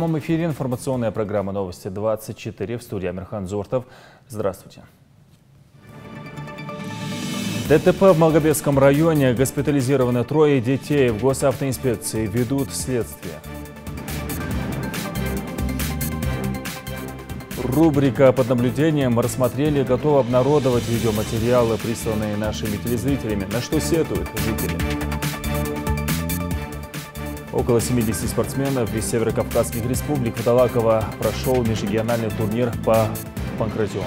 прямом эфире информационная программа «Новости 24» в студии Амирхан Зортов. Здравствуйте. ДТП в Малгобекском районе. Госпитализированы 3 детей. В госавтоинспекции ведут следствие. Рубрика «Под наблюдением». Рассмотрели, готовы обнародовать видеоматериалы, присланные нашими телезрителями. На что сетуют жители? Около 70 спортсменов из северокавказских республик в Талаково прошел межрегиональный турнир по панкратиону.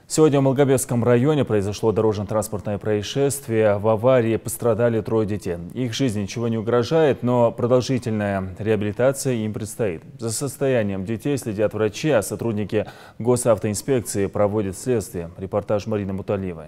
Сегодня в Малгобекском районе произошло дорожно-транспортное происшествие. В аварии пострадали 3 детей. Их жизни ничего не угрожает, но продолжительная реабилитация им предстоит. За состоянием детей следят врачи, а сотрудники госавтоинспекции проводят следствие. Репортаж Марины Муталиевой.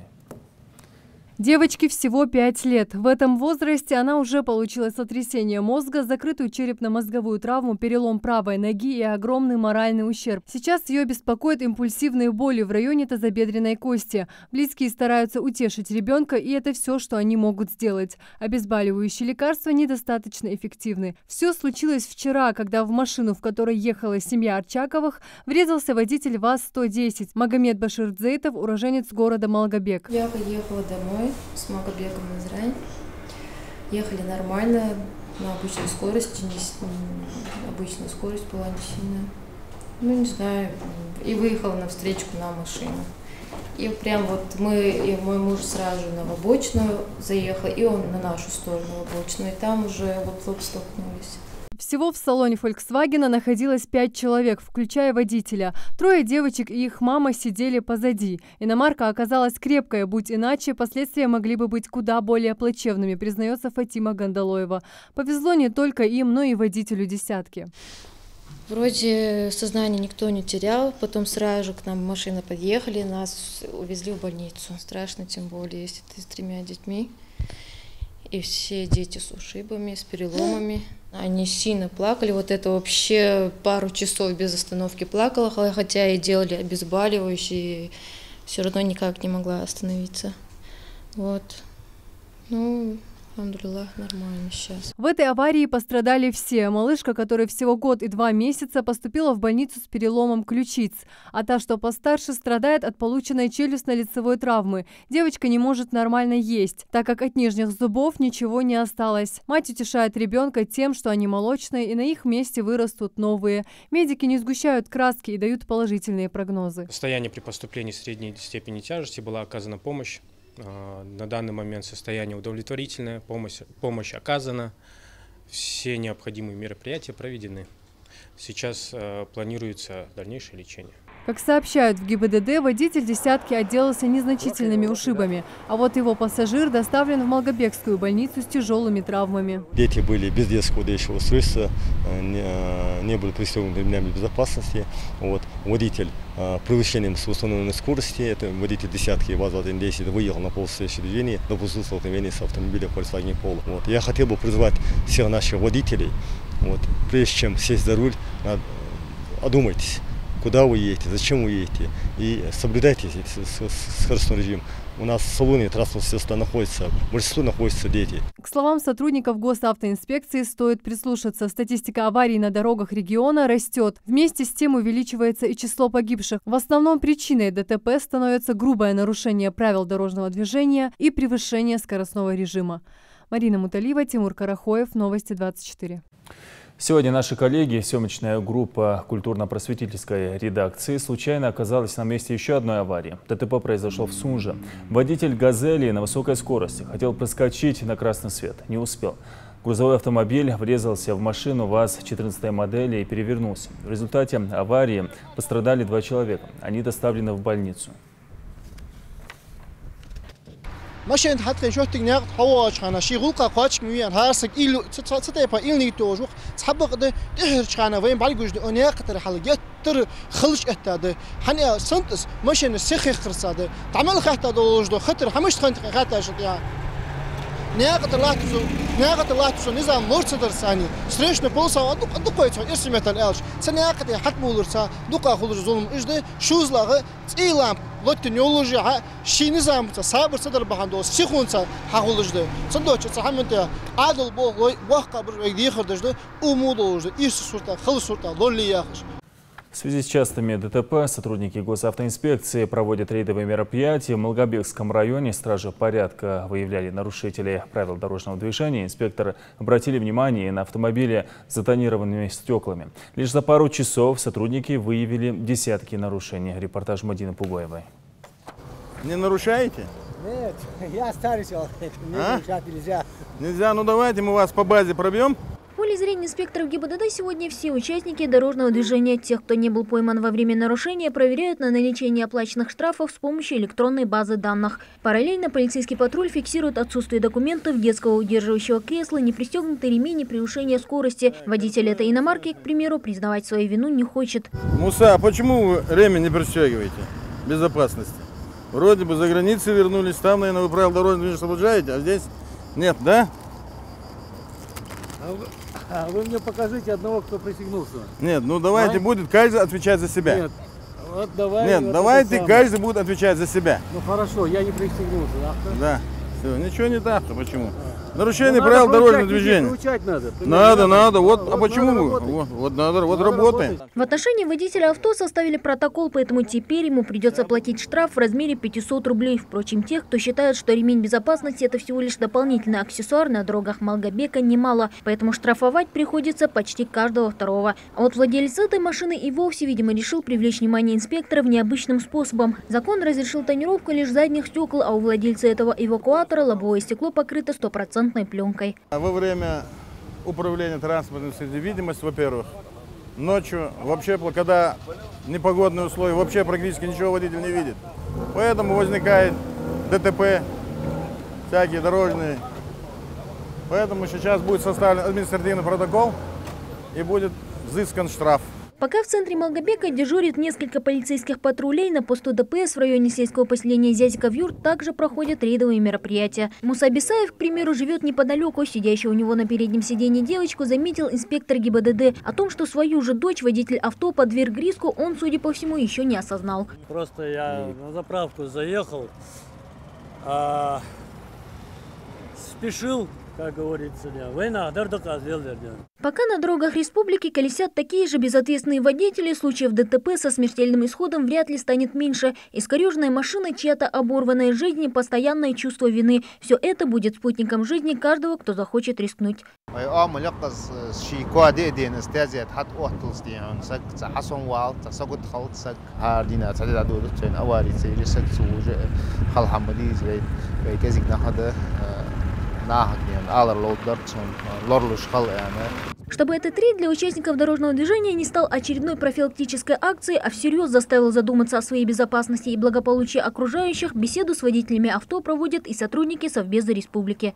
Девочке всего 5 лет. В этом возрасте она уже получила сотрясение мозга, закрытую черепно-мозговую травму, перелом правой ноги и огромный моральный ущерб. Сейчас ее беспокоят импульсивные боли в районе тазобедренной кости. Близкие стараются утешить ребенка, и это все, что они могут сделать. Обезболивающие лекарства недостаточно эффективны. Все случилось вчера, когда в машину, в которой ехала семья Арчаковых, врезался водитель ВАЗ-110 Магомед Баширдзейтов, уроженец города Малгобек. Я поехала домой с Малгобеком Назрань. Ехали нормально, на обычной скорости, обычная скорость была не сильная. Ну, не знаю, и выехала навстречу на машину. И прям вот и мой муж сразу на обочину заехал, и он на нашу сторону в обочину, и там уже лоб-лоб столкнулись. Всего в салоне Volkswagen находилось 5 человек, включая водителя. 3 девочек и их мама сидели позади. Иномарка оказалась крепкая, будь иначе, последствия могли бы быть куда более плачевными, признается Фатима Гандалоева. Повезло не только им, но и водителю десятки. Вроде сознание никто не терял, потом сразу же к нам машина подъехали, нас увезли в больницу. Страшно, тем более, если ты с 3 детьми. И все дети с ушибами, с переломами. Они сильно плакали. Вот это вообще пару часов без остановки плакала, хотя и делали обезболивающие, все равно никак не могла остановиться. Вот. Ну, алхамдулиллах, нормально сейчас. В этой аварии пострадали все. Малышка, которой всего год и 2 месяца, поступила в больницу с переломом ключиц. А та, что постарше, страдает от полученной челюстно-лицевой травмы. Девочка не может нормально есть, так как от нижних зубов ничего не осталось. Мать утешает ребенка тем, что они молочные и на их месте вырастут новые. Медики не сгущают краски и дают положительные прогнозы. В состоянии при поступлении средней степени тяжести была оказана помощь. На данный момент состояние удовлетворительное, помощь оказана, все необходимые мероприятия проведены. Сейчас планируется дальнейшее лечение. Как сообщают в ГИБДД, водитель десятки отделался незначительными ушибами, а вот его пассажир доставлен в Малгобекскую больницу с тяжелыми травмами. Дети были без детского дыхательного устройства, не были пристегнуты ремнями безопасности. Вот. Водитель превышением с установленной скорости, это водитель десятки ВАЗ-110, выехал на полусостоящее движение, допустил столкновение с автомобилем Volkswagen Polo. Вот. Я хотел бы призвать всех наших водителей, прежде чем сесть за руль, одумайтесь. Куда вы едете, зачем вы едете, и соблюдайте скоростной режим. У нас в салоне транспортного средства находится, большинство находятся дети. К словам сотрудников госавтоинспекции стоит прислушаться. Статистика аварий на дорогах региона растет. Вместе с тем увеличивается и число погибших. В основном причиной ДТП становится грубое нарушение правил дорожного движения и превышение скоростного режима. Марина Муталиева, Тимур Карахоев, Новости 24. Сегодня наши коллеги, съемочная группа культурно-просветительской редакции, случайно оказалась на месте еще одной аварии. ДТП произошло в Сунже. Водитель «Газели» на высокой скорости хотел проскочить на красный свет. Не успел. Грузовой автомобиль врезался в машину ВАЗ-14 модели и перевернулся. В результате аварии пострадали 2 человека. Они доставлены в больницу. ماشين حتى شو تقنعت حواش أنا شيء غلقة قاتش ميان هارسك إلو ستة إلني توجوه تحبق ده تهر شخنا وين بعد جوج ده أنيا قطر حلقة تر خلش أتاده حني سنتس ماشين السخ خرصاده تعمل خطة دوج ده خطر حمش خنت خطة شتيا ناقة لاتوسو نظام مرتدر ثاني سريشنا بولسا دقيتو ارسمتال الش سناقة حتم ولرسا دقا خلر ظلم اجده شوزلاغه ايلام لوتن يولوجي شي نظام صابر صدر بهاندو سيخونسا حقولجده صندوق صحمنت عادل بو وقا بر يخردجده умудолжды иш сурта хыл сурта лолли яхыш. В связи с частыми ДТП сотрудники госавтоинспекции проводят рейдовые мероприятия. В Малгобекском районе стражи порядка выявляли нарушителей правил дорожного движения. Инспекторы обратили внимание на автомобили с затонированными стеклами. Лишь за пару часов сотрудники выявили десятки нарушений. Репортаж Мадины Пугоевой. Не нарушаете? Нет, я старый человек, мне нарушать нельзя. Нельзя? Ну давайте мы вас по базе пробьем. В поле зрения инспекторов ГИБДД сегодня все участники дорожного движения. Тех, кто не был пойман во время нарушения, проверяют на наличие неоплаченных штрафов с помощью электронной базы данных. Параллельно полицейский патруль фиксирует отсутствие документов, детского удерживающего кресла, непристегнутый ремень и превышение скорости. Водитель этой иномарки, к примеру, признавать свою вину не хочет. Муса, а почему вы ремень не пристегиваете? Безопасности. Вроде бы за границей вернулись, там, наверное, вы правила дорожного движения соблюдаете, а здесь нет, да? А вы мне покажите одного, кто пристегнулся. Нет, ну давайте будет каждый отвечать за себя. Нет, вот давай, нет, вот давайте каждый будет отвечать за себя. Ну хорошо, я не пристегнулся. Да, все, ничего не так, почему? Нарушение правил дорожного движения. Надо. Вот, а почему? Вот надо, вот работаем. В отношении водителя авто составили протокол, поэтому теперь ему придется платить штраф в размере 500 рублей. Впрочем, тех, кто считает, что ремень безопасности – это всего лишь дополнительный аксессуар, на дорогах Малгобека немало, поэтому штрафовать приходится почти каждого второго. А вот владелец этой машины и вовсе, видимо, решил привлечь внимание инспекторов необычным способом. Закон разрешил тонировку лишь задних стекол, а у владельца этого эвакуатора лобовое стекло покрыто 100% пленкой. Во время управления транспортным средством видимость, во-первых, ночью вообще, когда непогодные условия, вообще практически ничего водитель не видит. Поэтому возникает ДТП, всякие дорожные. Поэтому сейчас будет составлен административный протокол и будет взыскан штраф. Пока в центре Малгобека дежурит несколько полицейских патрулей, на посту ДПС в районе сельского поселения Зязиков-Юрт также проходят рейдовые мероприятия. Муса Бесаев, к примеру, живет неподалеку. Сидящую у него на переднем сиденье девочку заметил инспектор ГИБДД. О том, что свою же дочь водитель авто подверг риску, он, судя по всему, еще не осознал. Просто я на заправку заехал, спешил, как говорится, Пока на дорогах республики колесят такие же безответственные водители, случаев ДТП со смертельным исходом вряд ли станет меньше. Искореженная машина, чья-то оборванная жизнь и постоянное чувство вины. Все это будет спутником жизни каждого, кто захочет рискнуть. Чтобы этот рейд для участников дорожного движения не стал очередной профилактической акцией, а всерьез заставил задуматься о своей безопасности и благополучии окружающих, беседу с водителями авто проводят и сотрудники Совбеза республики.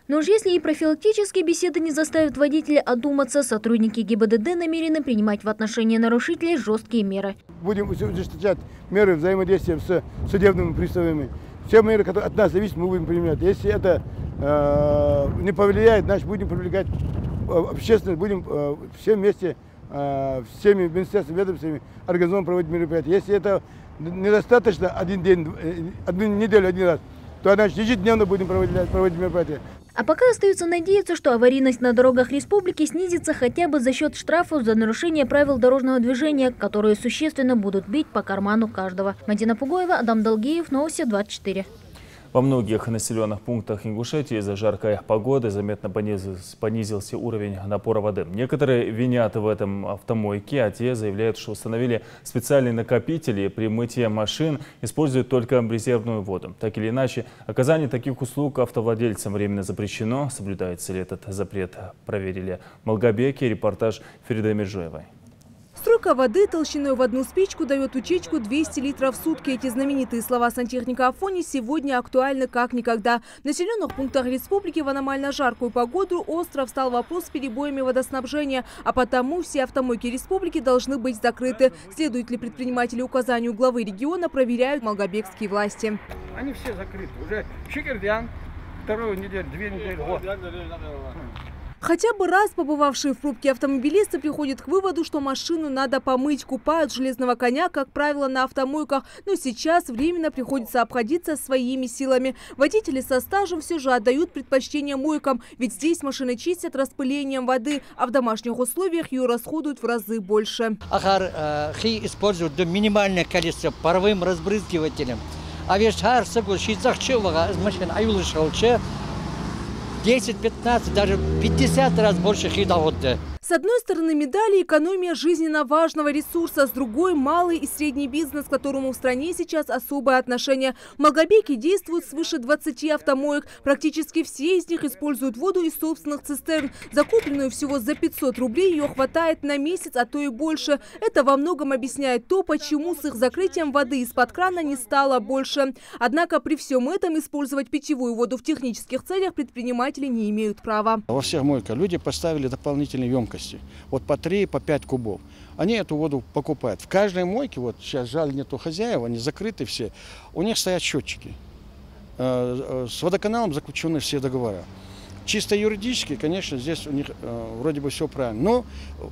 Но уж если и профилактические беседы не заставят водителя одуматься, сотрудники ГИБДД намерены принимать в отношении нарушителей жесткие меры. Будем ужесточать меры взаимодействия с судебными приставами. Все меры, которые от нас зависят, мы будем применять. Если это не повлияет, значит будем привлекать общественность, будем все вместе, всеми министерствами, ведомствами организованно проводить мероприятия. Если это недостаточно один день, одну неделю, один раз, то значит ежедневно будем проводить мероприятия. А пока остается надеяться, что аварийность на дорогах республики снизится хотя бы за счет штрафов за нарушение правил дорожного движения, которые существенно будут бить по карману каждого. Мадина Пугоева, Адам Долгиев, Новости 24. Во многих населенных пунктах Ингушетии из-за жаркой погоды заметно понизился уровень напора воды. Некоторые винят в этом автомойки, а те заявляют, что установили специальные накопители, при мытье машин используют только резервную воду. Так или иначе, оказание таких услуг автовладельцам временно запрещено. Соблюдается ли этот запрет, проверили в Малгобеке. Репортаж Фериды Миржоевой. Струйка воды толщиной в одну спичку дает утечку 200 литров в сутки. Эти знаменитые слова сантехника Афони сегодня актуальны как никогда. В населенных пунктах республики в аномально жаркую погоду остро встал вопрос с перебоями водоснабжения, а потому все автомойки республики должны быть закрыты. Следуют ли предприниматели указанию главы региона, проверяют малгобекские власти. Они все закрыты. Уже Шикердян, вторую неделю, 2 недели. Вот. Хотя бы раз побывавшие в пробке автомобилисты приходят к выводу, что машину надо помыть. Купают железного коня, как правило, на автомойках. Но сейчас временно приходится обходиться своими силами. Водители со стажем все же отдают предпочтение мойкам. Ведь здесь машины чистят распылением воды, а в домашних условиях ее расходуют в разы больше. Хи используют минимальное количество паровым разбрызгивателем. А весь хар согласится, машина аюлышалче. 10, 15, даже 50 раз больше хидовода. С одной стороны медали экономия жизненно важного ресурса, с другой малый и средний бизнес, к которому в стране сейчас особое отношение. В Малгобеке действует свыше 20 автомоек. Практически все из них используют воду из собственных цистерн. Закупленную всего за 500 рублей ее хватает на месяц, а то и больше. Это во многом объясняет то, почему с их закрытием воды из-под крана не стало больше. Однако при всем этом использовать питьевую воду в технических целях предприниматели не имеют права. Во всех мойках люди поставили дополнительные емкости. Вот по 3, по 5 кубов. Они эту воду покупают. В каждой мойке, вот сейчас жаль нету хозяев, они закрыты все, у них стоят счетчики. С водоканалом заключены все договора. Чисто юридически, конечно, здесь у них вроде бы все правильно. Но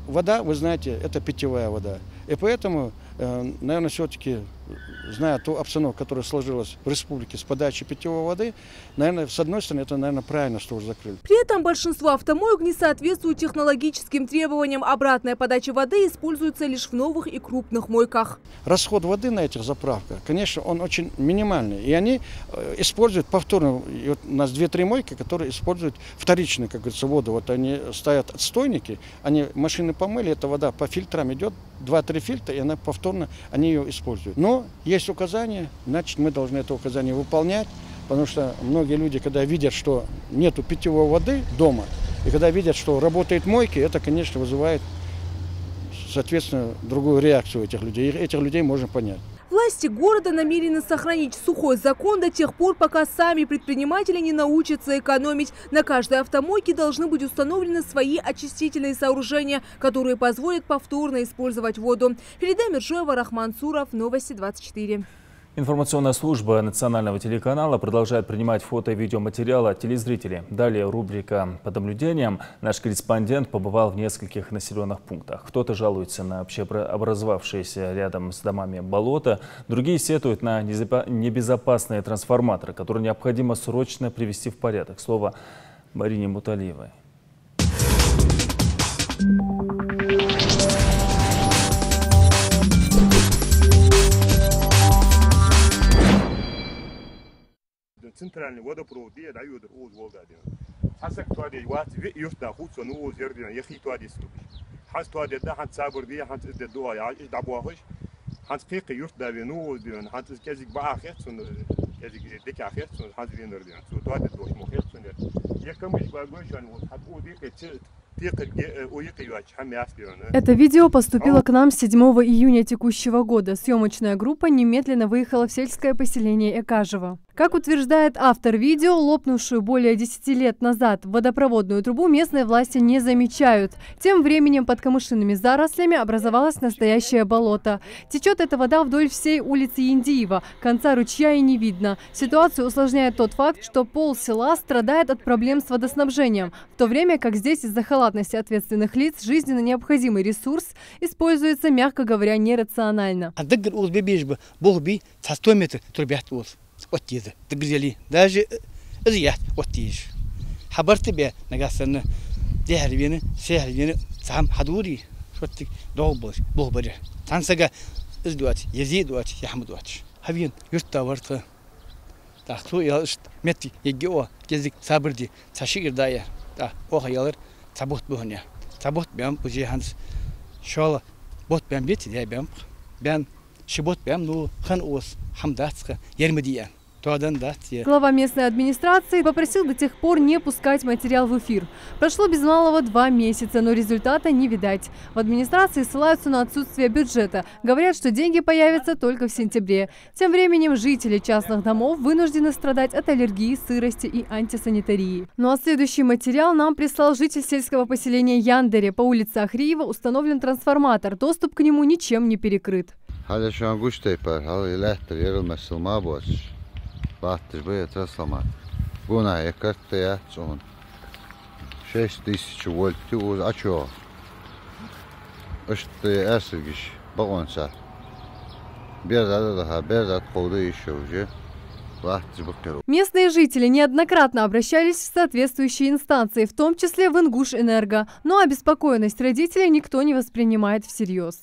вода, вы знаете, это питьевая вода. И поэтому, наверное, все-таки, зная ту обстановку, которая сложилась в республике с подачей питьевой воды, наверное, с одной стороны, это, наверное, правильно, что уже закрыли. При этом большинство автомоек не соответствуют технологическим требованиям. Обратная подача воды используется лишь в новых и крупных мойках. Расход воды на этих заправках, конечно, он очень минимальный. И они используют повторно. И вот у нас 2-3 мойки, которые используют вторичную, как говорится, воду. Вот они ставят отстойники, они машины помыли, эта вода по фильтрам идет, 2-3 фильтра, и она повторно, они ее используют. Но есть указания, значит, мы должны это указание выполнять, потому что многие люди, когда видят, что нету питьевой воды дома, и когда видят, что работают мойки, это, конечно, вызывает, соответственно, другую реакцию этих людей. И этих людей можно понять. Власти города намерены сохранить сухой закон до тех пор, пока сами предприниматели не научатся экономить. На каждой автомойке должны быть установлены свои очистительные сооружения, которые позволят повторно использовать воду. Ферида Миржоева, Рахман Суров, Новости 24. Информационная служба национального телеканала продолжает принимать фото и видеоматериалы от телезрителей. Далее рубрика «Под наблюдением». Наш корреспондент побывал в нескольких населенных пунктах. Кто-то жалуется на образовавшееся рядом с домами болото, другие сетуют на небезопасные трансформаторы, которые необходимо срочно привести в порядок. Слово Марине Муталиевой. Центральный водопровод, я даю от Волга. Хасак туади, вот юрт на худ, но у зердина, я хит туади слуби. Хас туади да, хас сабур ди, хас это дуа, я дабуахш. Хас фик юрт да вину, дин, хас казик баахет, сон казик декахет, сон хас винердин. Су туади душ мухет, сон я камыш багошан, вот хат уди, Это видео поступило к нам 7 июня текущего года. Съемочная группа немедленно выехала в сельское поселение Экажево. Как утверждает автор видео, лопнувшую более 10 лет назад водопроводную трубу местные власти не замечают. Тем временем под камышинными зарослями образовалось настоящее болото. Течет эта вода вдоль всей улицы Яндиева. Конца ручья и не видно. Ситуацию усложняет тот факт, что пол села страдает от проблем с водоснабжением, в то время как здесь из-за халатности ответственных лиц жизненно необходимый ресурс используется, мягко говоря, нерационально. Даже изъять оттиж. Хабар тебе нагасаны деревины, сехвины, сам хадури, шотик долбош, болбаре. Тансага издуать, езидуать, яхмудуать. Хавин юрта варта. Тахту ялыш мети егео кезик сабырди цашигирдая. Да, оха ялыр цабот бухня. Цабот бям уже ханс шола бот бям бети я бям бям шибот бям ну хан ос хамдатска ермедия. Глава местной администрации попросил до тех пор не пускать материал в эфир. Прошло без малого 2 месяца, но результата не видать. В администрации ссылаются на отсутствие бюджета. Говорят, что деньги появятся только в сентябре. Тем временем жители частных домов вынуждены страдать от аллергии, сырости и антисанитарии. Ну а следующий материал нам прислал житель сельского поселения Яндере. По улице Ахриева установлен трансформатор. Доступ к нему ничем не перекрыт. Battır böyle transformat. Buna yakarttı ya son 6000 volt'u uz açıyor. İşte esirgiş bakınsa. Bir daha kodu еще уже. Местные жители неоднократно обращались в соответствующие инстанции, в том числе в Ингушэнерго, но обеспокоенность родителей никто не воспринимает всерьез.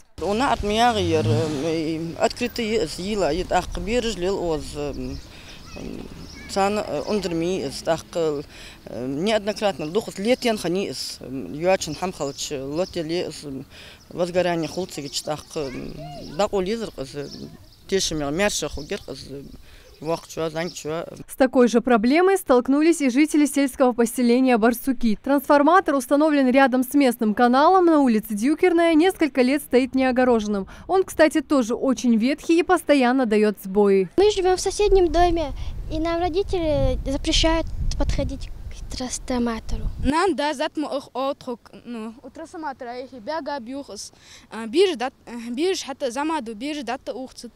Неоднократно духот летен хани из юачин хамхалч лотели из возгорания хулцевич так дакулизр из тешемер мершах угер из. С такой же проблемой столкнулись и жители сельского поселения Барсуки. Трансформатор установлен рядом с местным каналом на улице Дюкерная, несколько лет стоит неогороженным. Он, кстати, тоже очень ветхий и постоянно дает сбои. Мы живем в соседнем доме, и нам родители запрещают подходить к трансформатору. Нам да затмо их отрук, у трансформатора их бега бьюхс, бирж хата замаду бирж дата ухцет.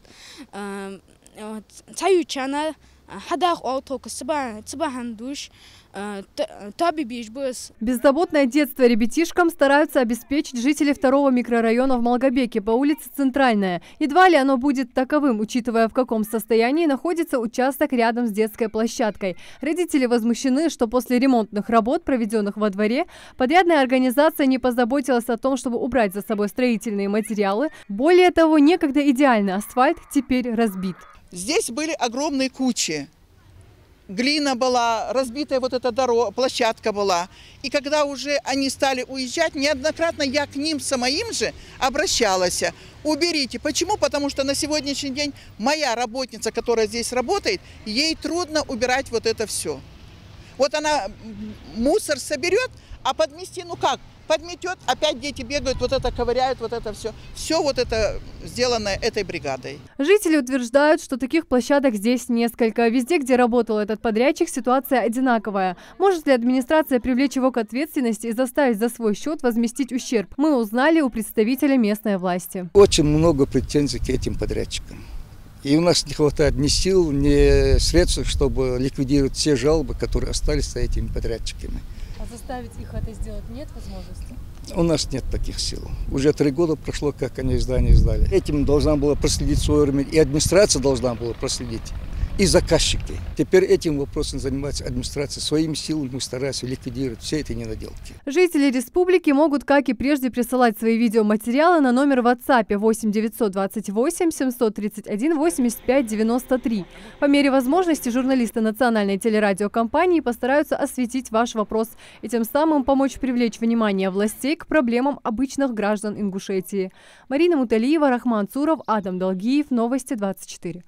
Беззаботное детство ребятишкам стараются обеспечить жители 2-го микрорайона в Малгобеке по улице Центральная. Едва ли оно будет таковым, учитывая, в каком состоянии находится участок рядом с детской площадкой. Родители возмущены, что после ремонтных работ, проведенных во дворе, подрядная организация не позаботилась о том, чтобы убрать за собой строительные материалы. Более того, некогда идеальный асфальт теперь разбит. Здесь были огромные кучи. Глина была, разбитая вот эта дорога, площадка была. И когда уже они стали уезжать, неоднократно я к ним самим же обращалась. Уберите. Почему? Потому что на сегодняшний день моя работница, которая здесь работает, ей трудно убирать вот это все. Вот она мусор соберет, а подмести, ну как? Подметет, опять дети бегают, вот это ковыряют, вот это все. Все вот это сделано этой бригадой. Жители утверждают, что таких площадок здесь несколько. Везде, где работал этот подрядчик, ситуация одинаковая. Может ли администрация привлечь его к ответственности и заставить за свой счет возместить ущерб? Мы узнали у представителя местной власти. Очень много претензий к этим подрядчикам. И у нас не хватает ни сил, ни средств, чтобы ликвидировать все жалобы, которые остались за этими подрядчиками. А заставить их это сделать нет возможности? У нас нет таких сил. Уже 3 года прошло, как они здание сдали. Этим должна была проследить свое время, и администрация должна была проследить, и заказчики. Теперь этим вопросом занимается администрация. Своими силами мы стараемся ликвидировать все эти недоделки. Жители республики могут, как и прежде, присылать свои видеоматериалы на номер в WhatsApp 8 928 731 85 93. По мере возможности журналисты национальной телерадиокомпании постараются осветить ваш вопрос и тем самым помочь привлечь внимание властей к проблемам обычных граждан Ингушетии. Марина Муталиева, Рахман Цуров, Адам Долгиев. Новости 24.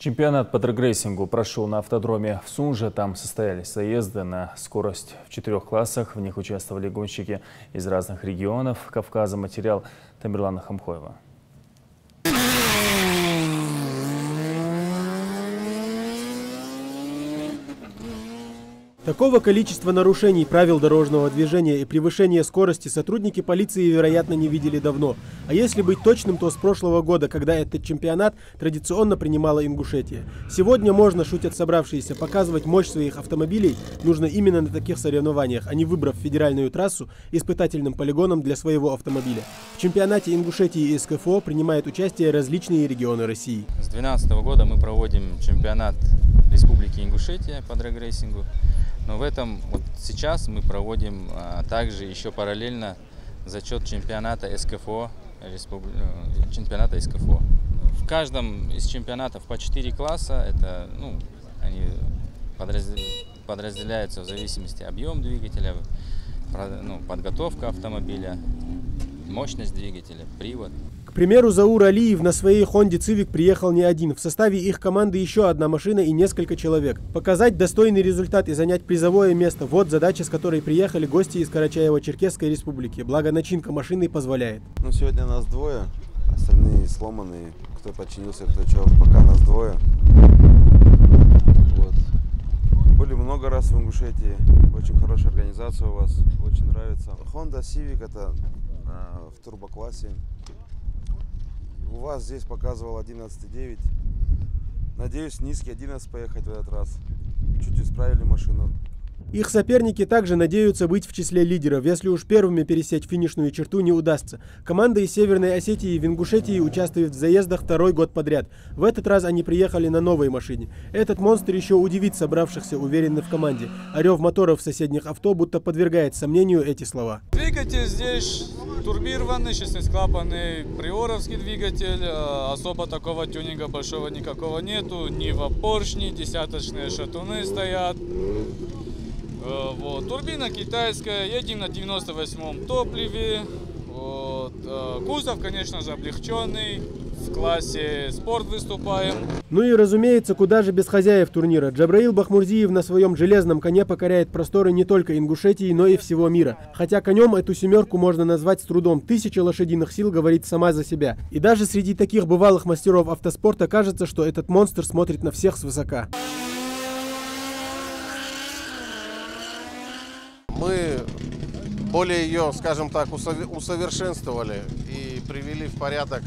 Чемпионат по дрэгрейсингу прошел на автодроме в Сунже. Там состоялись заезды на скорость в 4 классах. В них участвовали гонщики из разных регионов Кавказа. Материал Тамерлана Хамхоева. Такого количества нарушений правил дорожного движения и превышения скорости сотрудники полиции, вероятно, не видели давно. А если быть точным, то с прошлого года, когда этот чемпионат традиционно принимала Ингушетия. Сегодня можно, шутят собравшиеся, показывать мощь своих автомобилей нужно именно на таких соревнованиях, а не выбрав федеральную трассу испытательным полигоном для своего автомобиля. В чемпионате Ингушетии и СКФО принимают участие различные регионы России. С 2012 года мы проводим чемпионат Республики Ингушетия по дрэгрейсингу. Но в этом вот сейчас мы проводим также еще параллельно зачет чемпионата СКФО, В каждом из чемпионатов по 4 класса, это Они подразделяются в зависимости от объема двигателя, подготовка автомобиля, мощность двигателя, привод. К примеру, Заур Алиев на своей Honda Civic приехал не один. В составе их команды еще одна машина и несколько человек. Показать достойный результат и занять призовое место – вот задача, с которой приехали гости из Карачаево-Черкесской республики. Благо, начинка машины позволяет. Сегодня нас двое, остальные сломанные. Кто починился, кто что, пока нас двое. Вот. Были много раз в Ингушетии. Очень хорошая организация у вас, очень нравится. Honda Civic – это в турбоклассе. У вас здесь показывал 11,9. Надеюсь, низкий 11 поехать в этот раз. Чуть исправили машину. Их соперники также надеются быть в числе лидеров, если уж первыми пересечь финишную черту не удастся. Команда из Северной Осетии в Ингушетии участвует в заездах второй год подряд. В этот раз они приехали на новой машине. Этот монстр еще удивит собравшихся, уверенных в команде. А рев моторов соседних авто будто подвергает сомнению эти слова. Двигатель здесь турбированный, шестисклапанный приоровский двигатель. Особо такого тюнинга большого никакого нету. Нива поршни, десяточные шатуны стоят. Вот. Турбина китайская, едем на 98-м топливе. Вот. Кузов, конечно же, облегченный. В классе спорт выступаем. Ну и разумеется, куда же без хозяев турнира. Джабраил Бахмурзиев на своем железном коне покоряет просторы не только Ингушетии, но и всего мира. Хотя конем эту семерку можно назвать с трудом. 1000 лошадиных сил говорит сама за себя. И даже среди таких бывалых мастеров автоспорта кажется, что этот монстр смотрит на всех свысока. Мы более ее, скажем так, усовершенствовали и привели в порядок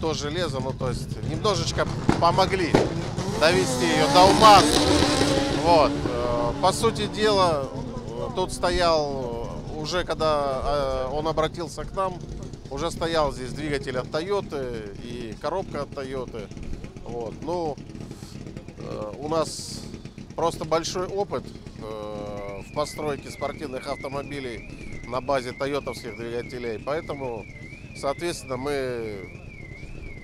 то железо, то есть немножечко помогли довести ее до ума. Вот. По сути дела, тут стоял, уже когда он обратился к нам, уже стоял здесь двигатель от Toyota и коробка от Toyota. Вот. Ну, у нас просто большой опыт в постройке спортивных автомобилей на базе тойотовских двигателей, поэтому, соответственно, мы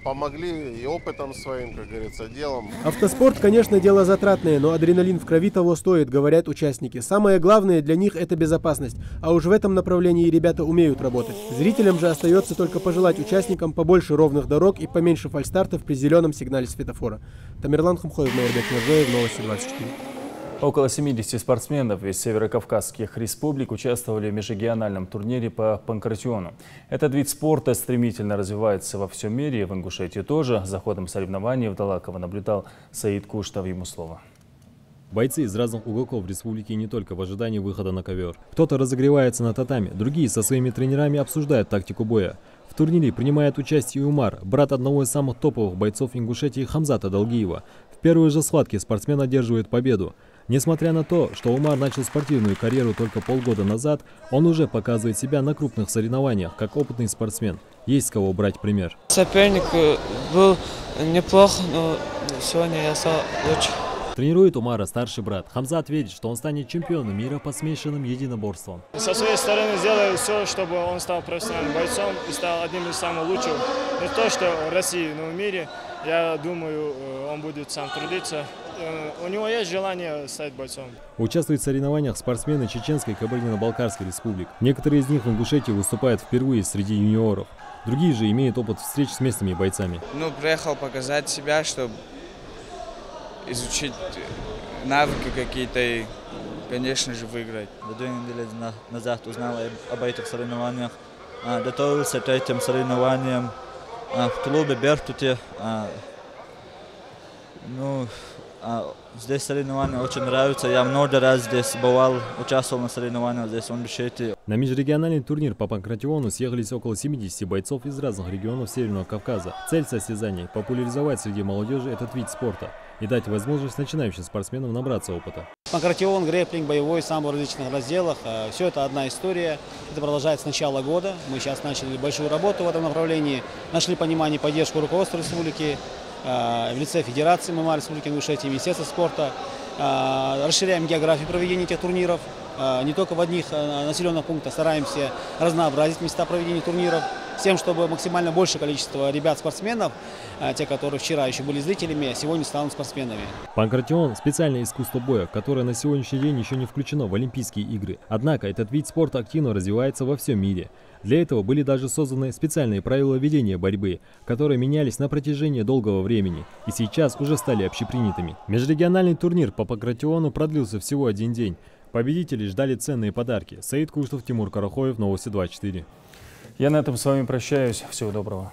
помогли и опытом своим, как говорится, делом. Автоспорт, конечно, дело затратное, но адреналин в крови того стоит, говорят участники. Самое главное для них – это безопасность, а уж в этом направлении ребята умеют работать. Зрителям же остается только пожелать участникам побольше ровных дорог и поменьше фальстартов при зеленом сигнале светофора. Тамерлан Хамхоев, Майербек Нурзоев, Новости 24. Около 70 спортсменов из северокавказских республик участвовали в межрегиональном турнире по панкратиону. Этот вид спорта стремительно развивается во всем мире, в Ингушетии тоже. За ходом соревнований в Далаково наблюдал Саид Куштов, ему слово. Бойцы из разных уголков республики не только в ожидании выхода на ковер. Кто-то разогревается на татами, другие со своими тренерами обсуждают тактику боя. В турнире принимает участие Умар, брат одного из самых топовых бойцов Ингушетии Хамзата Долгиева. В первой же схватке спортсмен одерживает победу. Несмотря на то, что Умар начал спортивную карьеру только полгода назад, он уже показывает себя на крупных соревнованиях, как опытный спортсмен. Есть с кого брать пример. Соперник был неплох, но сегодня я стал лучше. Тренирует Умара старший брат. Хамзат верит, что он станет чемпионом мира по смешанным единоборствам. Со своей стороны сделаю все, чтобы он стал профессиональным бойцом и стал одним из самых лучших. Не то, что в России, но в мире. Я думаю, он будет сам трудиться. У него есть желание стать бойцом. Участвуют в соревнованиях спортсмены Чеченской и Кабардино-Балкарской республик. Некоторые из них в Ингушетии выступают впервые среди юниоров. Другие же имеют опыт встреч с местными бойцами. Приехал показать себя, чтобы изучить навыки какие-то и, конечно же, выиграть. 2 недели назад узнал об этих соревнованиях. Готовился к этим соревнованиям в клубе Бертуте. Здесь соревнования очень нравятся. Я много раз здесь бывал, участвовал на соревнованиях здесь в Ингушетии. На межрегиональный турнир по панкратиону съехались около 70 бойцов из разных регионов Северного Кавказа. Цель состязаний – популяризовать среди молодежи этот вид спорта и дать возможность начинающим спортсменам набраться опыта. Панкратион, грэпплинг, боевой, самбо в различных разделах. Все это одна история. Это продолжается с начала года. Мы сейчас начали большую работу в этом направлении. Нашли понимание и поддержку руководства республики. В лице Федерации ММА Республики Ингушетия, Министерства спорта. Расширяем географию проведения этих турниров. Не только в одних населенных пунктах, стараемся разнообразить места проведения турниров. с тем, чтобы максимально большее количество ребят-спортсменов, те, которые вчера еще были зрителями, сегодня станут спортсменами. Панкратион – специальное искусство боя, которое на сегодняшний день еще не включено в Олимпийские игры. Однако этот вид спорта активно развивается во всем мире. Для этого были даже созданы специальные правила ведения борьбы, которые менялись на протяжении долгого времени и сейчас уже стали общепринятыми. Межрегиональный турнир по панкратиону продлился всего один день. Победители ждали ценные подарки. Саид Куштов, Тимур Карахоев, Новости 24. Я на этом с вами прощаюсь. Всего доброго.